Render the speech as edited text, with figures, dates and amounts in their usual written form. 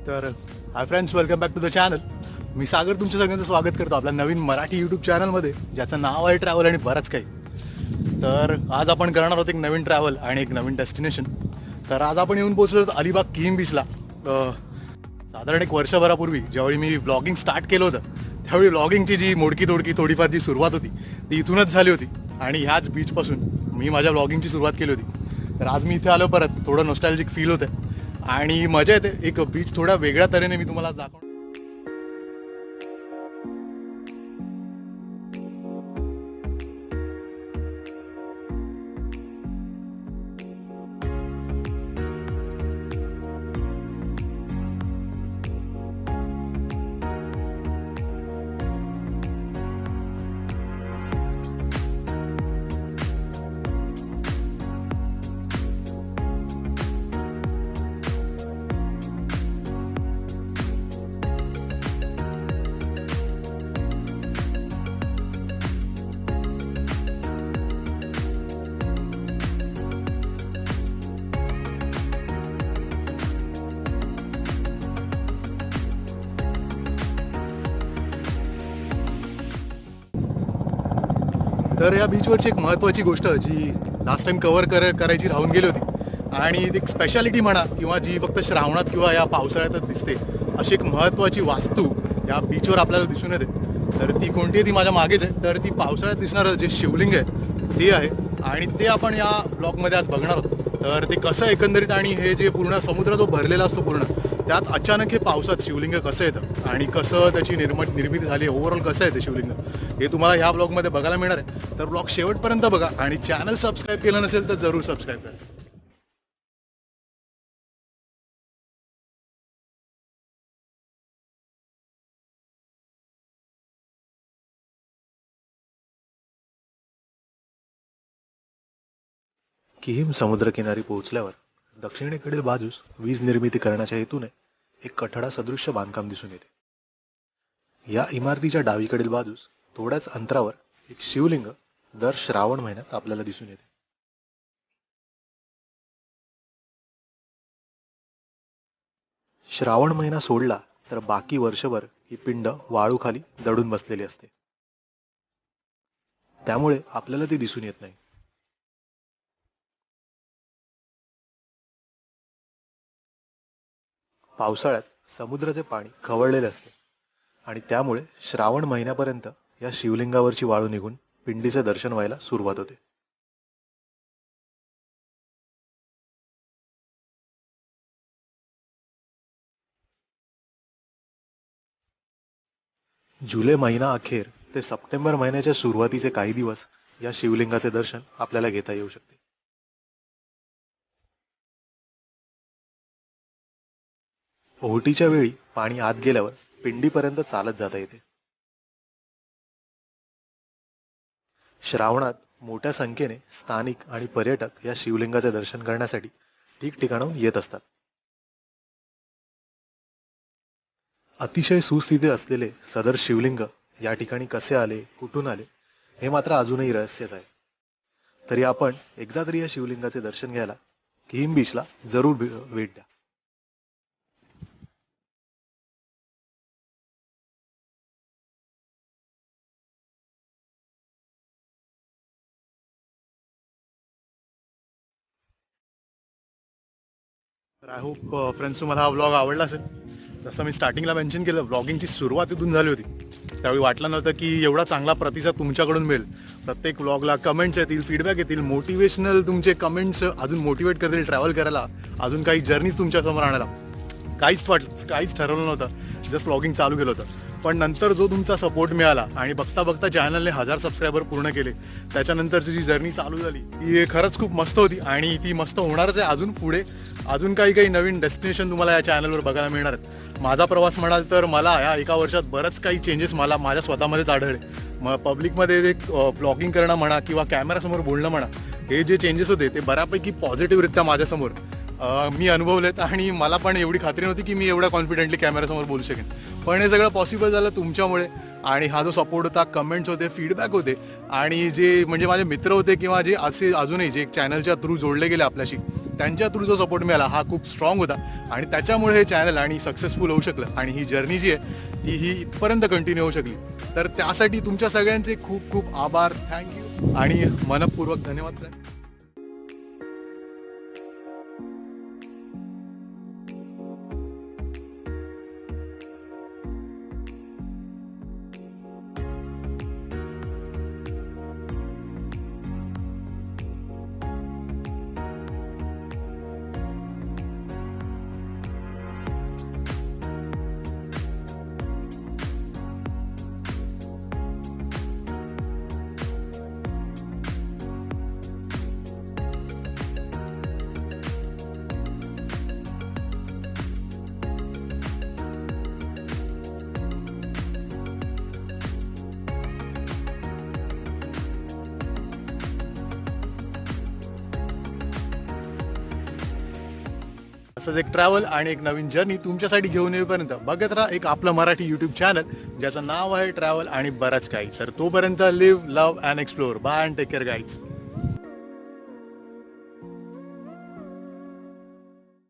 तर hi friends, welcome back to the channel. मी सागर तुमच्या सगळ्यांचं स्वागत करतो आपल्या नवीन मराठी यूट्यूब चॅनलमध्ये, ज्याचं नाव आहे ट्रॅव्हल आणि बरंच काही. तर आज आपण करणार आहोत एक नवीन ट्रॅव्हल आणि एक नवीन डेस्टिनेशन. तर आज आपण येऊन पोहोचलो अलिबाग किम बीचला. साधारण एक वर्षभरापूर्वी ज्यावेळी मी व्लॉगिंग स्टार्ट केलं होतं, त्यावेळी व्लॉगिंगची जी मोडकी तोडकी थोडीफार जी सुरुवात होती ती इथूनच झाली होती आणि ह्याच बीचपासून मी माझ्या व्लॉगिंगची सुरुवात केली होती. तर आज मी इथे आलो, परत थोडं नॉस्टॅल्जिक फील होतं आणि मजा येते. एक बीच थोड्या वेगळ्या तऱ्हेने मी तुम्हाला दाखवतो. तर या बीचवरची एक महत्त्वाची गोष्ट जी लास्ट टाइम करायची राहून गेली होती आणि एक स्पेशालिटी म्हणा किंवा जी फक्त श्रावणात किंवा या पावसाळ्यातच दिसते, अशी एक महत्त्वाची वास्तू या बीचवर आपल्याला दिसून येते. तर ती कोणती आहे ती माझ्या मागेच आहे. तर ती पावसाळ्यात दिसणारं जे शिवलिंग आहे ते आहे आणि ते आपण या ब्लॉगमध्ये आज बघणार आहोत. तर ते कसं एकंदरीत आणि हे जे पूर्ण समुद्र जो भरलेला असतो पूर्ण, त्यात अचानक हे पावसात शिवलिंग कसं येतं आणि कसं त्याची निर्मिती झाली, ओव्हरऑल कसं आहे ते शिवलिंग, हे तुम्हाला ह्या ब्लॉगमध्ये बघायला मिळणार आहे. तर ब्लॉग शेवटपर्यंत बघा आणि चॅनल सबस्क्राईब केलं नसेल तर जरूर सबस्क्राईब करा. किहीम समुद्रकिनारी पोहोचल्यावर दक्षिणेकडील बाजूस वीज निर्मिती करण्याच्या हेतूने एक कठडा सदृश्य बांधकाम दिसून येते. या इमारतीच्या डावीकडील बाजूस थोड्याच अंतरावर एक शिवलिंग दर श्रावण महिन्यात आपल्याला दिसून येते. श्रावण महिना सोडला तर बाकी वर्षभर ही पिंड वाळूखाली दडून बसलेली असते, त्यामुळे आपल्याला ती दिसून येत नाही. पावसाळ्यात समुद्राचे पाणी खवळलेले असते आणि त्यामुळे श्रावण महिन्यापर्यंत या शिवलिंगावरची वाळू निघून पिंडीचे दर्शन व्हायला सुरुवात होते. जुलै महिना अखेर ते सप्टेंबर महिन्याच्या सुरुवातीचे काही दिवस या शिवलिंगाचे दर्शन आपल्याला घेता येऊ शकते. ओहोटीच्या वेळी पाणी आत गेल्यावर पिंडीपर्यंत चालत जाता येते. श्रावणात मोठ्या संख्येने स्थानिक आणि पर्यटक या शिवलिंगाचे दर्शन करण्यासाठी ठिकठिकाणाहून येत असतात. अतिशय सुस्थितीत असलेले सदर शिवलिंग या ठिकाणी कसे आले, कुठून आले, हे मात्र अजूनही रहस्यच आहे. तरी आपण एकदा तरी या शिवलिंगाचे दर्शन घ्यायला किहीम बीचला जरूर भेट द्या. तर आय होप फ्रेंड्स तुम्हाला हा व्लॉग आवडला असेल. जसं मी स्टार्टिंगला मेन्शन केलं, व्लॉगिंगची सुरुवात इथून झाली होती. त्यावेळी वाटलं नव्हतं की एवढा चांगला प्रतिसाद तुमच्याकडून मिळेल. प्रत्येक व्लॉगला कमेंट्स येतील, फीडबॅक येतील, मोटिवेशनल तुमचे कमेंट्स अजून मोटिवेट करतील ट्रॅव्हल करायला, अजून काही जर्नीज तुमच्यासमोर आणायला. काहीच ठरवलं नव्हतं, जस्ट व्लॉगिंग चालू केलं होतं. पण नंतर जो तुमचा सपोर्ट मिळाला आणि बघता बघता चॅनलने 1000 सबस्क्रायबर पूर्ण केले, त्याच्यानंतरची जी जर्नी चालू झाली ती खरंच खूप मस्त होती आणि ती मस्त होणारच आहे. अजून पुढे अजून काही नवीन डेस्टिनेशन तुम्हाला या चॅनलवर बघायला मिळणार आहेत. माझा प्रवास म्हणाल तर मला या एका वर्षात बरंच काही चेंजेस मला माझ्या स्वतःमध्येच आढळले. पब्लिकमध्ये एक ब्लॉगिंग करणं म्हणा किंवा कॅमेरासमोर बोलणं म्हणा, हे जे चेंजेस होते ते बऱ्यापैकी पॉझिटिव्हरित्या माझ्यासमोर मी अनुभवलेत आणि मला पण एवढी खात्री नव्हती की मी एवढ्या कॉन्फिडेंटली कॅमेऱ्यासमोर बोलू शकेन. पण हे सगळं पॉसिबल झालं तुमच्यामुळे. आणि हा जो सपोर्ट होता, कमेंट्स होते, फीडबॅक होते आणि जे म्हणजे माझे मित्र होते किंवा जे असे अजूनही जे चॅनलच्या थ्रू जोडले गेले आपल्याशी, त्यांच्या थ्रू जो सपोर्ट मिळाला हा खूप स्ट्रॉंग होता. आणि त्याच्यामुळे हे चॅनल आणि सक्सेसफुल होऊ शकलं आणि ही जर्नी जी आहे ही इथपर्यंत कंटिन्यू होऊ शकली. तर त्यासाठी तुमच्या सगळ्यांचे खूप खूप आभार, थँक्यू आणि मनपूर्वक धन्यवाद फ्रेंड. असंच एक ट्रॅव्हल आणि एक नवीन जर्नी तुमच्यासाठी घेऊन येईपर्यंत बघत राहा एक आपलं मराठी यूट्यूब चॅनल ज्याचं नाव आहे ट्रॅव्हल आणि बरंच काही. तर तोपर्यंत live, love and explore. Bye and take care guys.